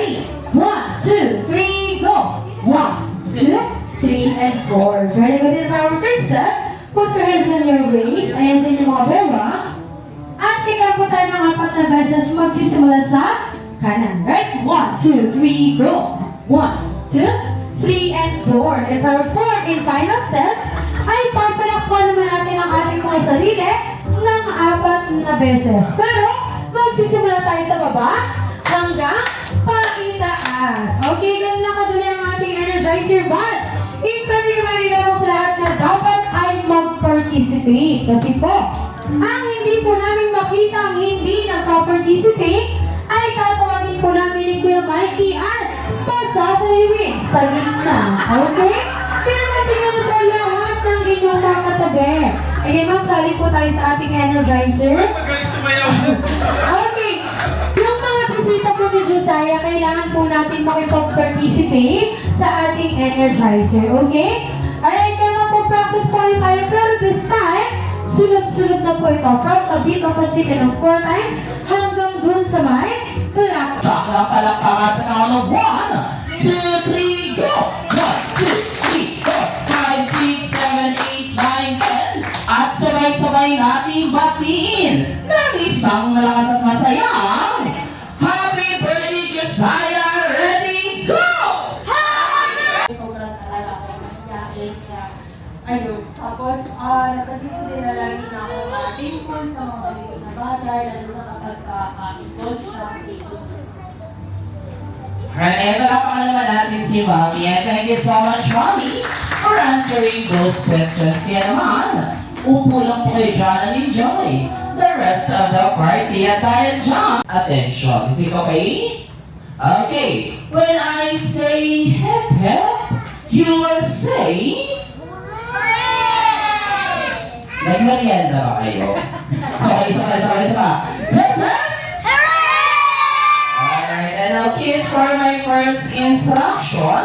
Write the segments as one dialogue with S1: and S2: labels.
S1: ready? 1, 2, 3, go! 1, 2, 3, and 4. Very good. In our first step, put your hands on your waist. Ayan sa inyong mga bewang. At kaya po tayo ng 4 na beses magsisimula sa kanan. Right? 1, 2, 3, go! 1, 2, 3, and 4. And for our 4 and final steps, ay papalakpan naman natin ang ating mga sarili ng 4 na beses. Pero, magsisimula tayo sa baba hanggang paitaas. Okay, ganun lang kadali ang ating energizer band. I-ready naman sa lahat na dapat ay mag-participate. Kasi po, ang hindi po namin makita ang hindi nagpa-participate, ay tatawagin po namin ni Kuya Mikey at pasasaliwin sa gitna. Okay? Tingnan na po lahat ng inyong mga katabi. Again, ma'am, sali po tayo sa ating energizer. Okay. Yung mga bisita po ni Josiah, kailangan po natin makipag-participate sa ating energizer. Okay? Alright, kaya po practice po tayo. Pero this time, sunod-sunod na po ito. From the beat of a chicken ng 4 times hanggang dun sa may clap.
S2: Palakpakan sa count of 1, 2, 3, go! 1, 2, 3, 4, 5, 6, 7, 8, 9, 10. At sabay-sabay natin batiin ng isang malakas at masayang Happy Birthday, Josiah! Ready, go!
S3: Sobrang talaga ako nagyakin niya. Ayun. Tapos, napansin ko din na lagi na ako thankful sa mga maliit na bagay, lalo na kapag ka-involved siya.
S2: Alright, palakpakan naman natin si Mommy. And thank you so much, Mommy, for answering those questions. Kaya naman, upo lang po kayo dyan and enjoy the rest of the party. At dahil dyan, attention. Is it okay? Okay. When I say hep hep, you will say... Nagmerienda ba kayo? Okay, isa pa. Hep hep! Alright, and now kids, for my first instruction,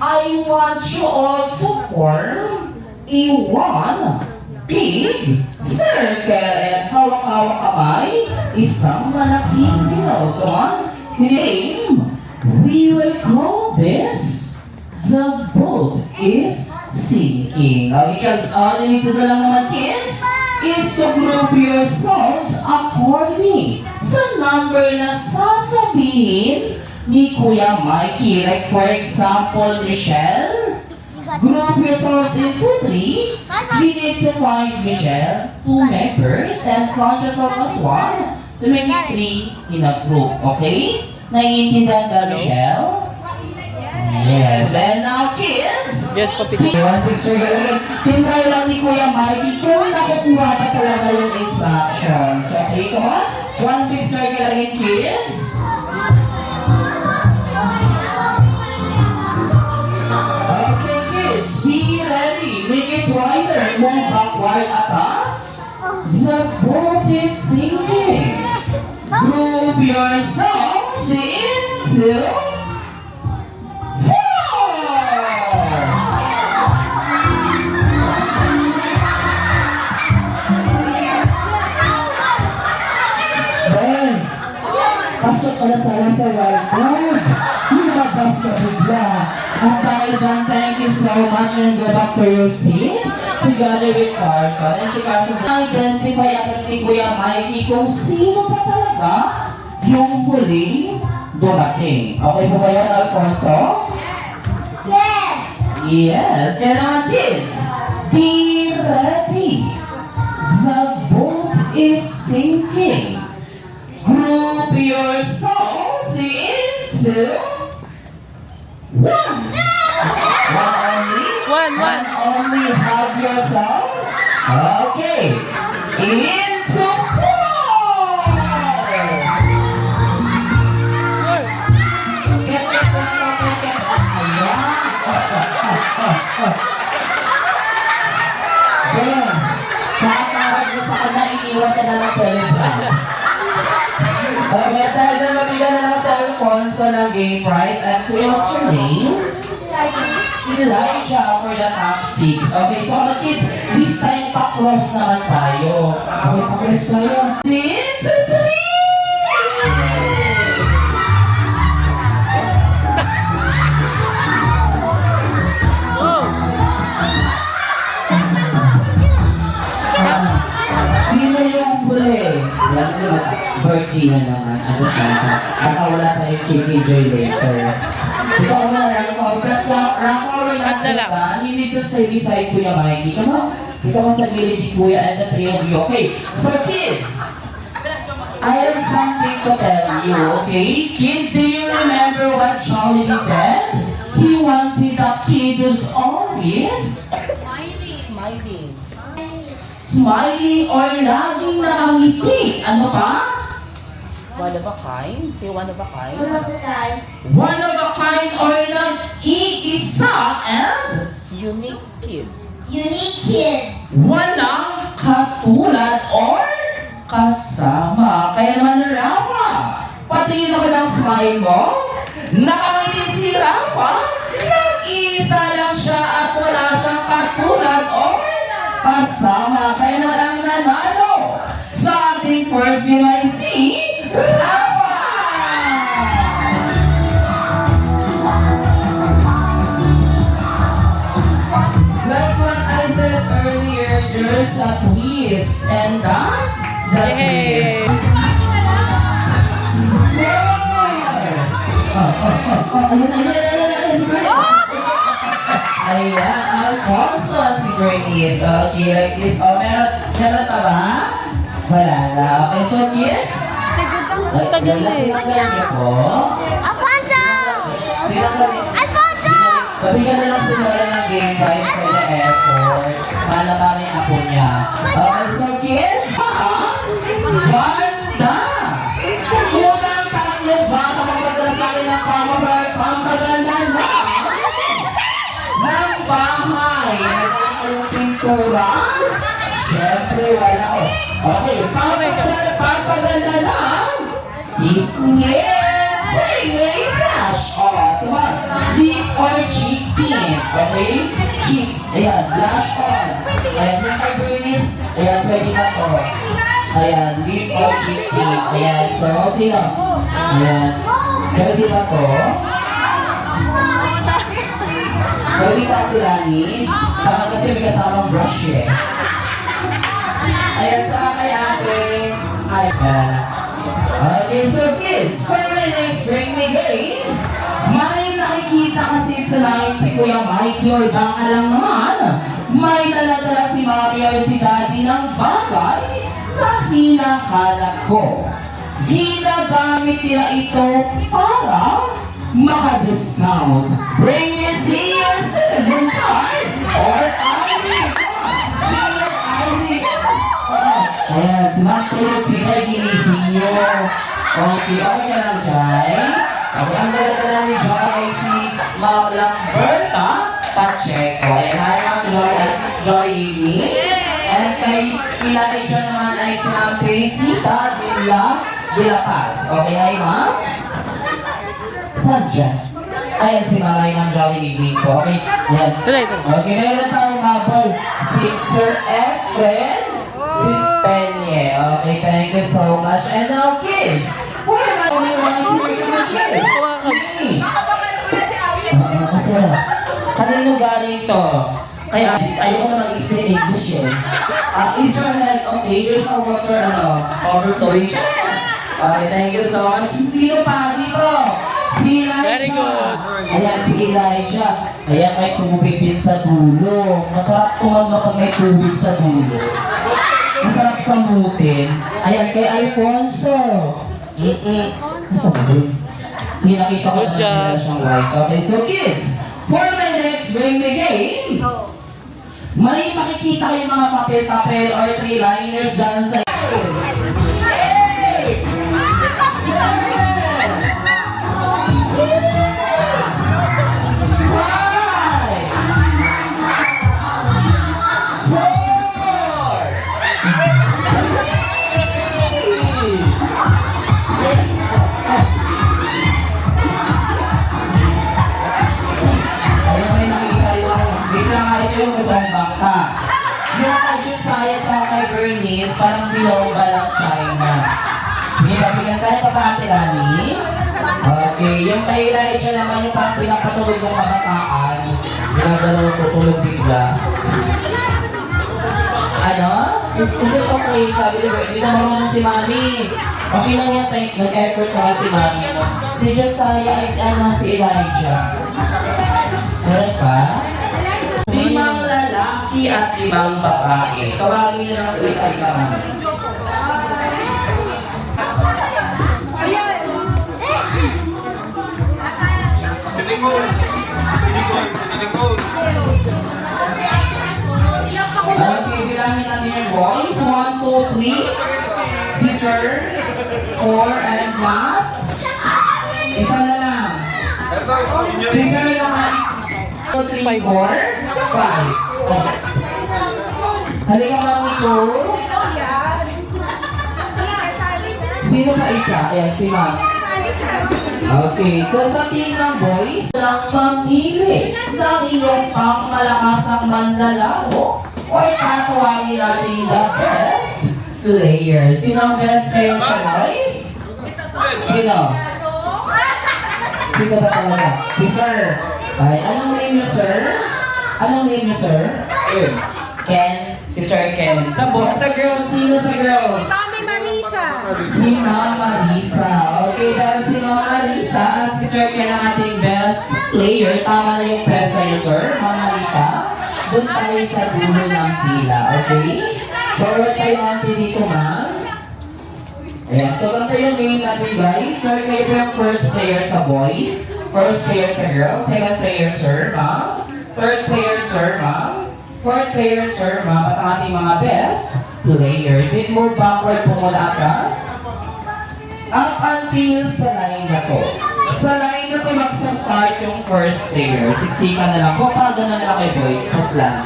S2: I want you all to form a one big circle. And hawak-hawak kamay, isang malaking bilog. Come on, name. We will call this the boat is sinking. Because all you need to do lang naman, kids, is to group your songs according sa number na sasabihin ni Kuya Mikey. Like for example, Michelle, group your songs into 3. You need to find Michelle 2 members and count yourself as 1 to make it 3 in a group. Okay? Naiintindihan ba, Michelle? Yes. And now, kids,
S4: Yes, papi.
S2: one picture again. Tintry lang ni Kuya Mikey kung nakukuha ba talaga yung instructions. Okay, come on. One big circle again, kids. Okay, kids, be ready. Make it wider. Move backward atas. The boat is sinking. Group your songs into 4. Pasok ka na sana sa wild card. Lumabas ka bigla. At dahil dyan, thank you so much and go back to your seat together with Carson. And si Carson, identify agad ni Kuya Mikey kung sino pa talaga yung huling dumating. Okay po ba yun, Alfonso?
S3: Yes!
S2: Yes. Kaya naman, kids, be ready. The boat is sinking. Group your songs into 1. One only?
S4: One.
S2: Only have your song? Okay. Into 4. Get Ayan. Ben, kakakarag mo sa kanya, iniwan ka na ng celebrant. Okay, dahil dyan mabigyan na lang sa Alfonso ng game prize. And Kuya, what's your name? Elijah for the top 6. Okay, so mga kids, this time pa-cross naman tayo. Okay, pa-cross tayo. 6, 2, 3! later. Ikaw na rank over. But rank over natin ba? You need to stay beside Kuya Mikey. Come on. Ito ka sa gilid ni Kuya and the three of you. Okay, so kids, I have something to tell you, okay? Kids, do you remember what Jollibee said? He wanted a kid who's always smiling or laging nakangiti. Ano pa?
S4: One of a kind? Say one of a kind.
S2: One of a kind or nag-iisa and
S4: Unique kids.
S5: Unique kids.
S2: walang katulad or kasama. Kaya naman Rafa, patingin ako ng smile mo. Nakangiti si Rafa, nag-iisa lang siya at wala siyang katulad or kasama. Kaya naman ang nanalo sa ating first UIC, Rafa! Like what I said earlier, there's a twist, and that's the twist. Ayan, Alfonso at si Bernice. Okay, like this. Oh, meron pa ba? Wala na. Okay, so kids? Tinanggal niyo po.
S5: Alfonso! Alfonso!
S2: Babigyan na lang si Lola ng game prize for the airport. Malaman yung apo niya. Okay, so kids? Ganda! Unang tatlong bata magpadala sa akin ng pampaganda na ng bahay. Nagkala kayong pintura? Siyempre, wala ko. Okay, pampaganda na may blush. Diba? Lip or cheek tint. Okay? Cheeks. Ayan, blush on. Ayan, yung kay Bernice. Ayan, pwede na to. Ayan, lip or cheek tint. Ayan, so, sino? Ayan. Pwede ba to? Pwede ba ito, Lani? Sama kasi may kasamang brush eh. Ayan, saka kay ate. Ay, na. Okay, so kids, for my next bring me game, may nakikita kasi sa langit si Kuya Mikey or baka lang naman, may daladala si Mami or si Daddy ng bagay na hinahanap ko. Ginagamit nila ito para maka-discount. Bring me senior citizen card or ID card. Senior ID card. Ayan, si Matulog si Jai ginising nyo. Okay, okay ka lang, Jai? Okay, ang dala-dala ni Jai ay si Maulang Berta Pacheco. Ayan, hi, Ma'am Joy at Joy Lily. And kay Pilay siya naman ay si Ma'am Teresita de la Paz. Okay, hi, Ma'am? Saan dyan? Ayan si Mamay ng Jolly Evening po. Okay, yan. Okay, meron tayong mabol. Si Sir Efren Penye. Okay, thank you so much. And now, kids, who am I only want to make them kids? Kasi kanino galing to? Kaya ayoko na mag-explain English eh. Israel, okay, here's our water, overflowing chest. Okay, thank you so much. Sino pa dito? Si Elijah.
S4: Very good.
S2: Ayan, si Elijah. Ayan, may tubig din sa dulo. Masarap kumama pag may tubig sa dulo. Masarap kamutin. Ayan, kay Alfonso. Nasa ba yun? Sige, nakita ko na nila siyang white. Okay, so kids, for my next bring the game, may makikita kayong mga papel-papel or three-liners dyan sa 8, 7, 6, parang bilongga lang China. Sige, pabigyan tayo pa ba Ate Lani? Okay, yung kay Elijah naman yung parang pinapatulog ng kabataan. Ginagalaw ko tulog bigla. Ano? Is it okay? Sabi ni Bert, hindi na marunong si Mami. Okay lang yan, nag-effort naman si Mami. Si Josiah is si Elijah. Correct ba? 5 lalaki at 5 babae. Tawagin niyo lang po isa-isa namin. Okay, bilangin natin yung boys. 1, 2, 3. Si Sir. 4 and last. Isa na lang. Si Sir naman. 2, 3, 4, 5. Halika mami ko. Sino pa isa? Ayan, si Ma'am. Okay, so sa team ng boys, lang mamili ng iyong pangmalakasang manlalaro o tatawagin natin the best player. Sino ang best player sa boys? Sino? Sino ba talaga? Si Sir. Ay, anong name niyo, Sir? Anong name niyo, Sir? Ken. Si Sir Ken. Sa girls, sino sa girls? Si Ma'am Marisa. Okay, dahil si Ma'am Marisa at si Sir Ken ang ating best player. Tama na yung best player, Sir. Ma'am Marisa, doon tayo sa dulo ng pila. Okay? Forward tayo natin dito, Ma'am. Ayan, so ganito yung name natin, guys. Sir, kayo po yung first player sa boys. First player sa girls. Second player, Sir, Ma'am. Third player, Sir, Ma'am. Fourth player, Sir, Ma'am. At ang ating mga best player. Did move backward po mula atras. Up until sa line na to. Sa line na to, magsa-start yung first player. Siksikan na lang po. Paano na lang kayo, boys? Mas lang.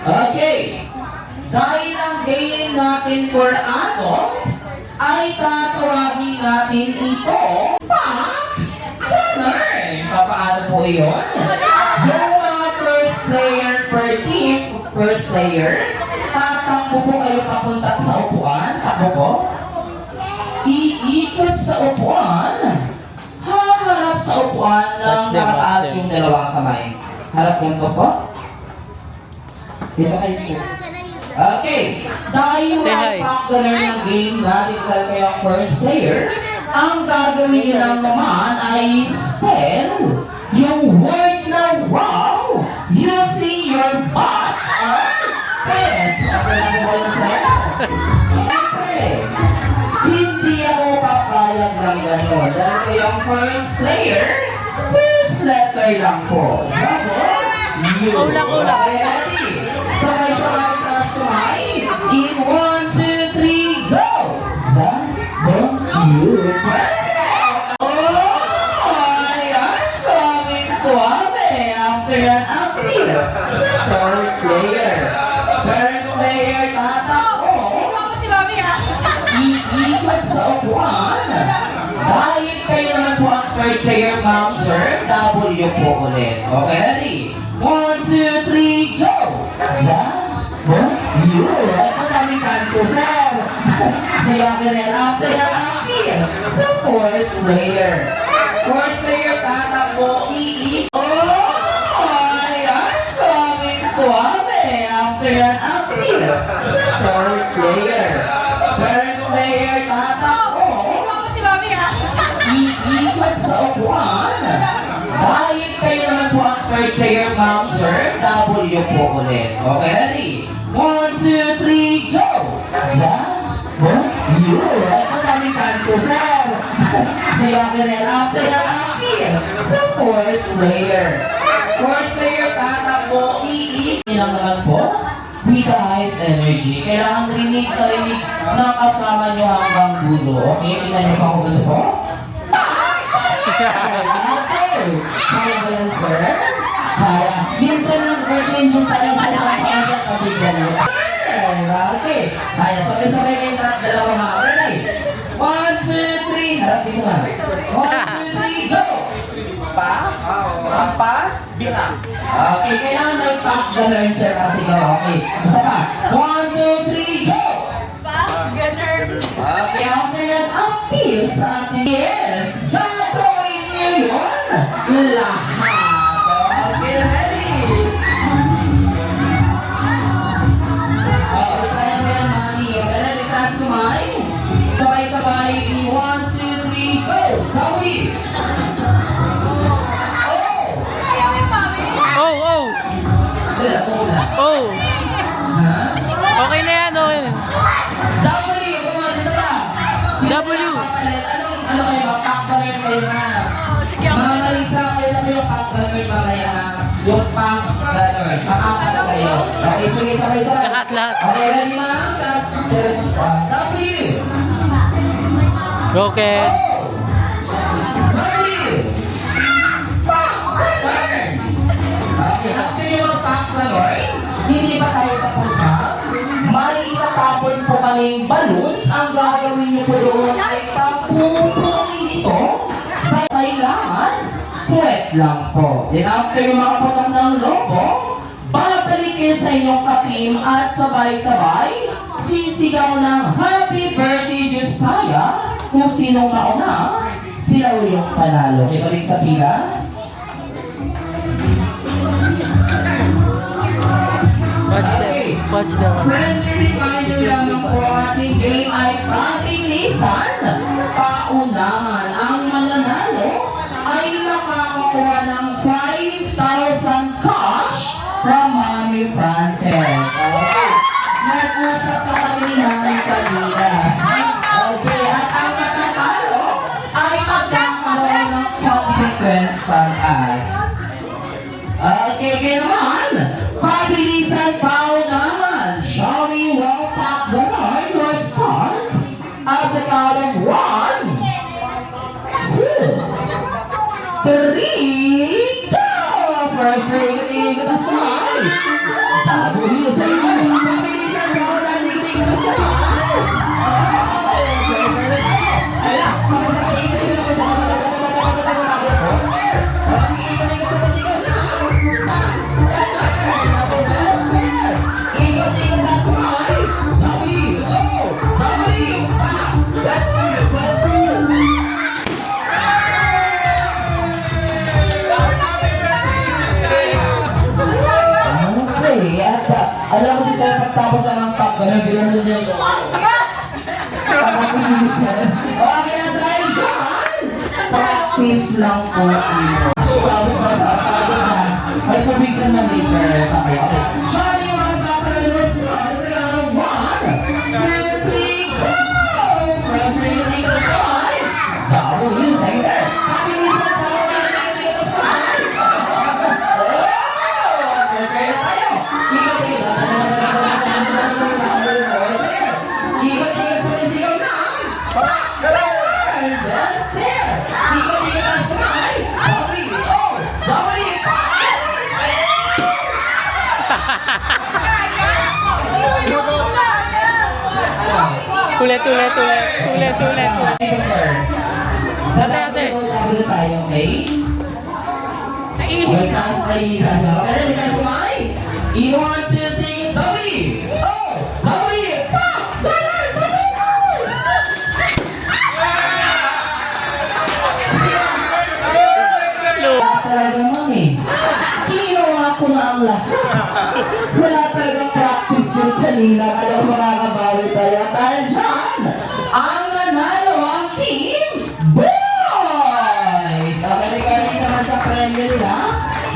S2: Okay. Dahil ang game natin for adult, ay tatawagin natin ito Pack-Gunner. Papaano po yun? Yung mga first player per team, first player, tatakbo po kayo papunta sa upuan. Takbo po. Iikot sa upuan. Haharap sa upuan ng nakataas yung dalawang kamay. Harap ganito po. Dito kayo, sir. Okay. Dahil ang Pack-Gunner ng game, dahil kayo ang first player, ang gagawin nyo lang naman ay spell yung word na wow using your butt or head. Okay na po yun, sir? Siyempre, hindi ako papayag ng gano'n. Dahil kayo ang first player, first letter lang po. Sabi, you. Okay, ready? Sabay-sabay taas kumay. In 1, 2, 3, go! You. Oh, ayan, suwaming-suwame. After an appeal sa third player. Third player, tatakbo. Iikot sa upuan. Dahil kayo naman po ang third player, ma'am, sir, W po ulit. Okay, ready? 1, 2, 3, go! You. Ay, maraming kanto, sir. Siya ka rin. After an appeal sa fourth player. Fourth player, tatakbo, iikot. Oh, ayan, suwaming-suwame. After an appeal sa third player. Third player, tatakbo. Iikot sa upuan. Dahil kayo naman po ang third player, ma'am, sir, W po ulit. Okay, ready? 1, 2, 3, go! You. Ay, maraming kanto, sir. Siya ka rin. After an appeal sa fourth player. Fourth player, tatakbo, iikot. Lang naman po, with the highest energy. Kailangan rinig na rinig na kasama nyo hanggang dulo. Okay, tingnan nyo pa ako ganito po. Okay. Kaya ba yan, sir? Kaya. Minsan ang organ nyo sa isang pasok kabigyan nyo. Okay. Kaya sabay-sabay kayo na dalawa mga ready. 1, 2, 3. Harap dito na. 1, 2, 3, go!
S4: Pass, bilang.
S2: Okay, kailangan may Pack-Gunner, sir, kasi go. Okay. Isa pa. 1, 2, 3, go! Okay, okay yan. Appeal sa ating yes. Gagawin nyo yun. Lahat. Okay, ready? Okay, kaya mo yan, mami. Okay, ready? Taas kumay. Sabay-sabay. 1, 2, 3, go! Okay, sige, sabay-sabay.
S4: Lahat.
S2: Okay, ready ma'am? Taas, cellphone pa. W.
S4: Rocket.
S2: W. Pack na Lord. Okay, after nyo mag-pack na Lord, hindi pa tayo tapos ha? May itatapon po kaming balloons. Ang gagawin nyo po doon ay papupunin ito sa kailangan. Puwet lang po. Then after nyo makaputok ng logo, babalikin sa inyong ka-team at sabay-sabay sisigaw ng Happy Birthday Josiah. Kung sinong mauna, sila yung panalo. Okay, balik sa pila.
S4: Watch them.
S2: Friendly reminder lamang po, ang ating game ay pabilisan. Paunahan. Ang mananalo ay makakakuha ng 5,000 cash from Mami Frances. Okay. Nag-usap na kami ni Mami kanina. Okay, at ang matatalo ay magkakaroon ng consequence from us. Okay, kaya naman, pabilisan paunahan. Jolly well pack the line will start at the count of 1, 2, 3, go! First break, ikot-ikot ang skamay. Sabi niyo sa inyo, pabilisan paunahan, ikot-ikot ang skamay. Okay, pwede tayo. Ayun, sabay-sabay, ikot-ikot ang alam mo si Sir, pagtapos ang pack, ganun din. Okay, at dahil dyan, practice lang po ito. Bago na. May tubig ka na later. Okay. Johnny, mga battery, let's go. Let's go on 1, 2, 3, go! First break, ikot ang skamay. Sabi yun, center. Pabilisan po, ikot ang skamay. Prepare tayo. Ikot-ikot sa sigaw na. That's there. Ikot-ikot ang skamay. Sabi, oh, sabi,
S4: Ulit.
S2: Ito, sir. Sa
S4: Ate.
S2: tayo tayo, okay? May taas na ilikas na. Maganda, hindi ka sumay. I-1, 2, 3, sabi! Oh! Sabi! Pa! Balay! Wala talaga, mami. Ginawa ko na ang lahat. Wala talagang practice yung kanina. Alam mo, makakabawi tayo. At dahil dyan, ang nanalo ang team boys! Okay, kaya naman sa premyo nila,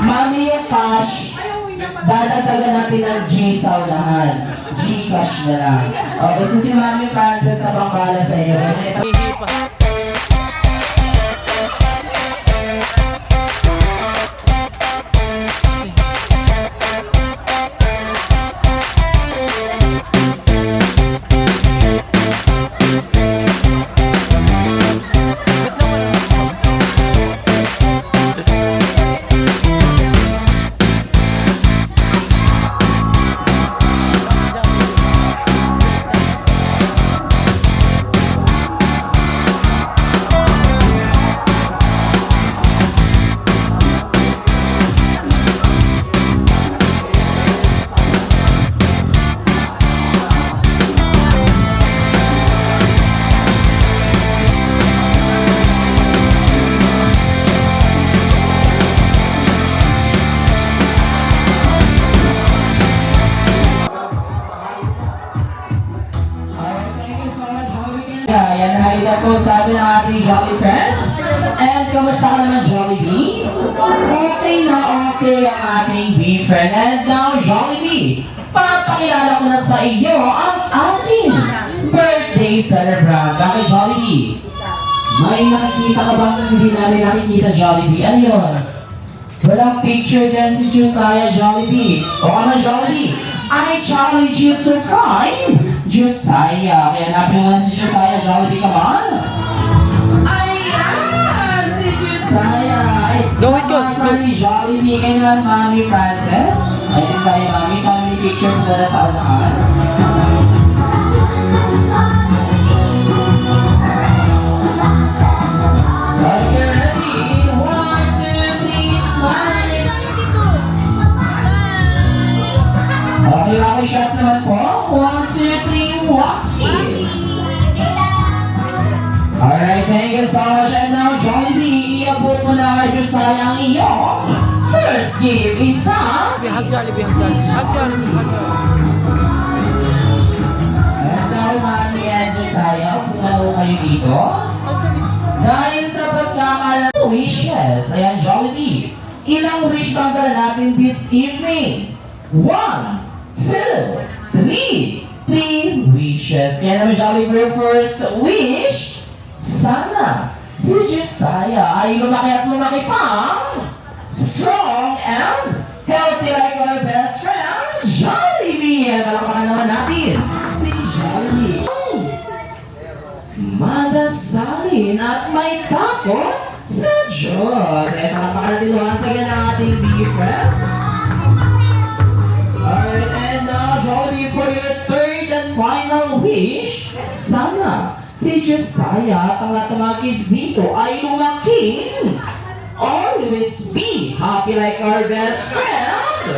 S2: mami yung cash, dadagdagan natin ng G sa unahan. G-cash na lang. Okay, so si Mami Frances na pambala sa inyo. Kasi ito,
S4: Hihipa.
S2: Yan, hi na po sabi ng ating Jolly friends. And kamusta ka naman, Jollibee? Okay na okay ang ating B-friend. And now, Jollibee, papakilala ko na sa iyo ang ating birthday celebrant. Bakit, Jollibee? May nakikita ka bang hindi namin nakikita, Jollibee? Ano yun? Walang picture dyan si Josiah, Jollibee. O ka na, Jollibee? I challenge you to find Josiah. Kaya hanapin mo na si Josiah. Jollibee, come on. Ayan! Si Josiah. Ay,
S4: Go, wait, go.
S2: nabasa ni Jollibee. Kaya naman, Mami Frances. Ayun tayo, Mami. Family picture po na sa unahan. Okay, ready? 1, 2, 3, smile. Okay, shots naman po. 1, 2, 3, walking. Alright, thank you so much. And now, Jollibee, iabot mo na kay Josiah ang iyong first gift. Isang
S4: Hug Jollibee, hug Jollibee. Hug Jollibee, hug Jollibee.
S2: And now, Mami and Josiah, pumalo kayo dito. Dahil sa pagkakalang wishes, ayan, Jollibee, ilang wish bang dala natin this evening? 1, 2, 3, 3 wishes. Kaya naman, Jollibee, first wish, sana si Josiah ay lumaki at lumaki pang strong and healthy like our best friend, Jollibee. At palakpakan naman natin si Jollibee. Madasalin at may takot sa Diyos. At palakpakan natin wasagan ang ating BFF. Alright, and now, Jollibee, for your third and final wish, sana si Josiah at ang lahat ng mga kids dito ay lumaking always be happy like our best friend,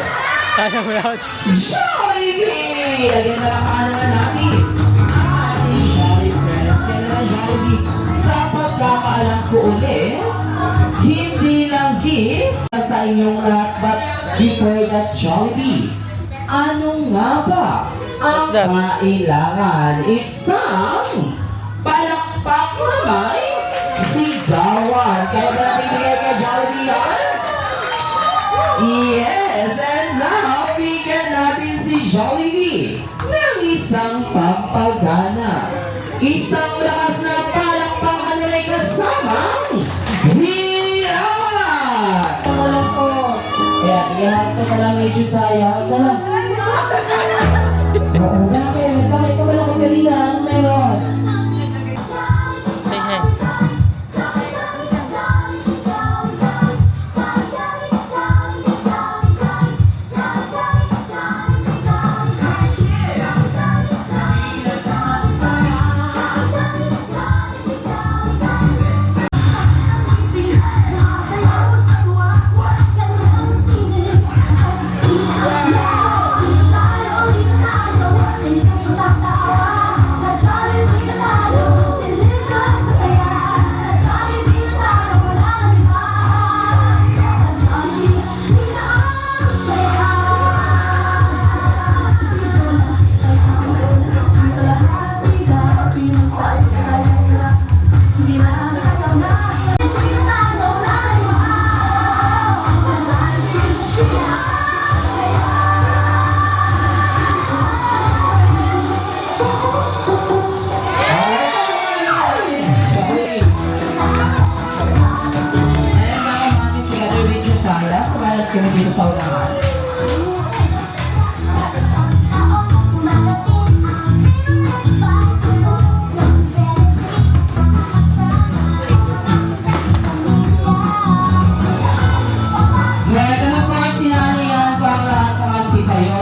S4: Kaya mo yan.
S2: Jollibee! Again, palakpakan naman natin ang ating Jolly friends. Kaya naman, Jollibee, sa pagkakaalam ko ulit, hindi lang gift sa inyong lahat, but before that, Jollibee, ano nga ba ang kailangan? Isang palakpak na may sigawan. Kaya ba natin bigay kay Jollibee yan? Yes, and now, bigyan natin si Jollibee ng isang pampagana. Isang lakas na palakpakan na may kasamang hiyawan. Malungkot. Kaya, iyahat ka na lang may Josiah. Huwag ka lang. Oo, bakit? Bakit ka wala kang galina? Ano meron?
S4: Say hi.
S2: Kami dito sa unahan. Ito na po ang sinanihan pang lahat ng magsitayo.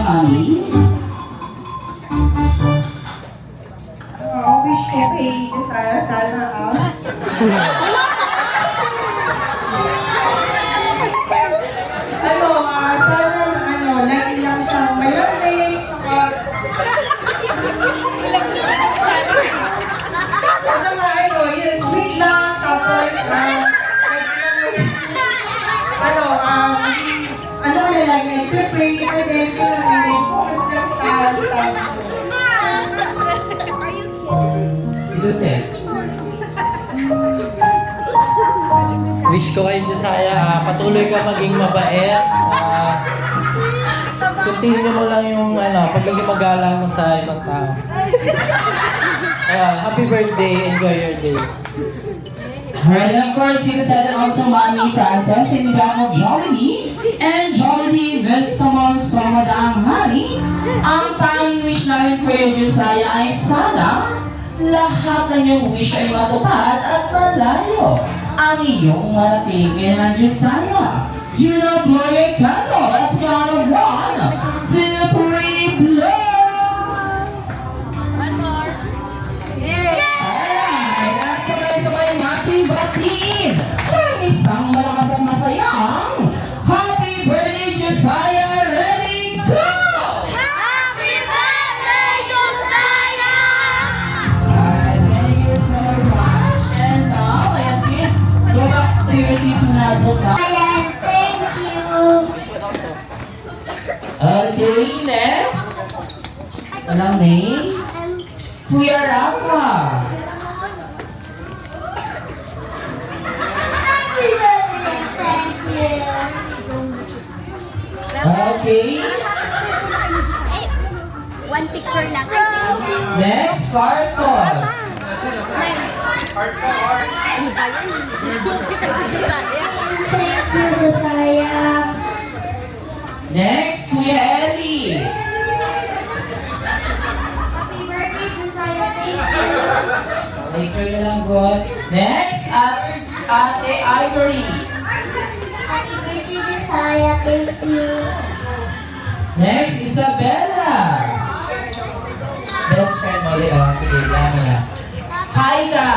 S2: honey?
S3: Wish ko kay sana sana lagi lang siyang malamig, tsaka yun, sweet lang, tapos, lagi nag-prepare, and then focus lang sa stuff.
S2: Ito Seth.
S6: Wish ko kay Josiah, patuloy ka maging mabait. Continue mo lang yung pagiging magalang mo sa ibang tao. Happy birthday, enjoy your day.
S2: Alright, and of course, Tita Seth and also Mommy Frances, sinigang mo Jollibee and Jollibee Vegetable Somadang Honey. Ang tanging wish namin for you, Josiah, ay sana lahat ng iyong wish ay matupad at malayo ang iyong maratingin ng Josiah. You know, blow your candle. Let's go on 1, 2, 3, blow! Alright, at sabay-sabay natin batiin ng isang malakas at masayang Happy Birthday, Josiah! Ready, go!
S5: Happy birthday, Josiah!
S2: Alright, thank you so much. And now, and kids, go back to your seats muna. So now.
S5: Thank you.
S2: Okay, next. Walang name? Kuya Rafa.
S5: Happy birthday, thank you.
S2: Okay,
S5: One picture lang.
S2: next, Carson.
S5: Thank you, Josiah.
S2: Next, Kuya Ellie.
S5: Happy birthday, Josiah. Thank you.
S2: Later na lang, boss. Next, Ate Ivory.
S5: Happy birthday, Josiah. Thank you.
S2: Next, Isabella. Best friend mo ulit. Oh, sige, dami na. Kaida.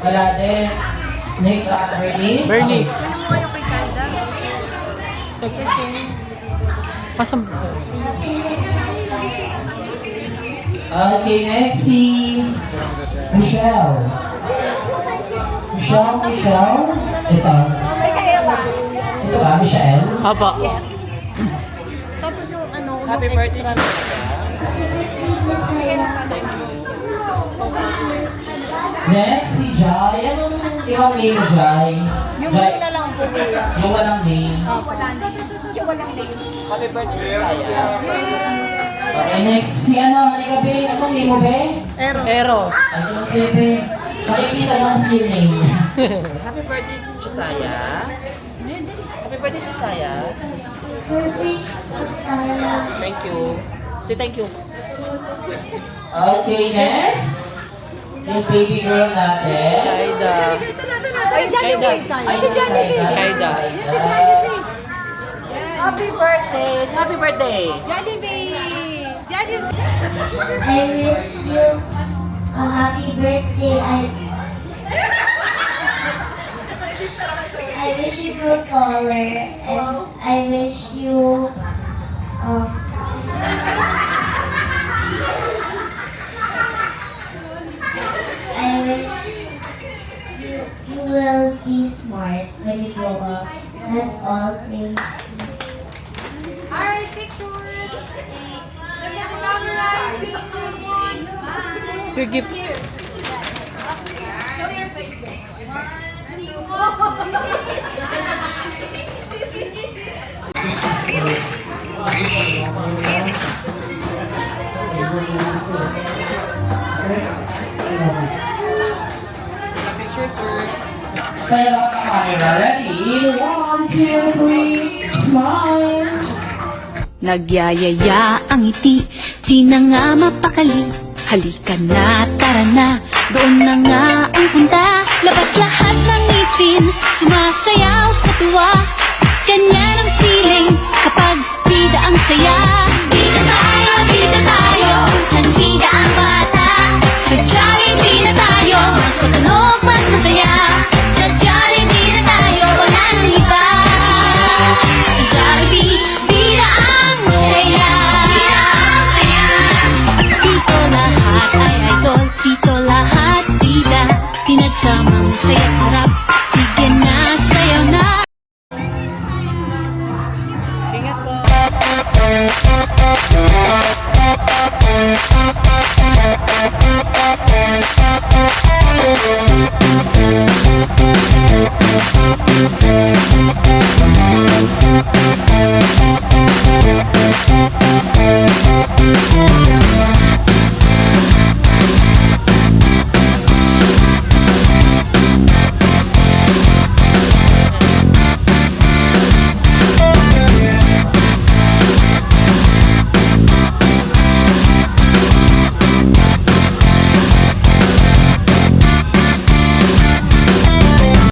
S2: Wala din. Next, Bernice.
S6: Bernice. Pasam.
S2: Okay, next, si Michelle. Michelle. Ito. Ito ba, Michelle?
S6: Apa.
S4: Happy birthday, Josiah.
S5: Happy birthday, Josiah.
S2: Next, si Jai. Anong ibang name mo, Jai? Yung wala lang po. Yung walang name.
S4: Happy birthday, Josiah.
S2: Okay, next, si halika, Be. Anong name mo, Be?
S6: Eros.
S2: Ay, ito na si Be. Makikita lang si yung name.
S4: Happy birthday, Josiah. Happy birthday, Josiah.
S5: Birthday, Josiah.
S4: Thank you. Say thank you.
S2: Okay, next. Yung baby girl natin.
S6: Kaida.
S4: Kaida.
S6: Kaida.
S4: Happy birthday. Happy birthday.
S5: I wish you a happy birthday. I wish you grow taller, and I wish you I wish you will be smart when you grow up. That's all. Thank you.
S3: Alright, picture.
S6: Your gift.
S3: Show your face.
S2: Set up the camera. Ready? 1, 2, 3, smile.
S7: Nagyayaya ang ngiti, di na nga mapakali. Halika na, tara na, doon na nga ang punta. Labas lahat ng ngipin, sumasayaw sa tuwa. Ganyan ang feeling kapag di bida ang saya. Bida tayo, san bida ang bata. Sa Jollibee na tayo, mas matunog, mas masaya. Sa Jollibee na tayo, wala nang iba. Sa Jollibee, bida ang saya. Dito lahat ay idol, dito lahat bida. Pinagsamang saya't sarap, sige na, sayaw na.
S4: Ingat po.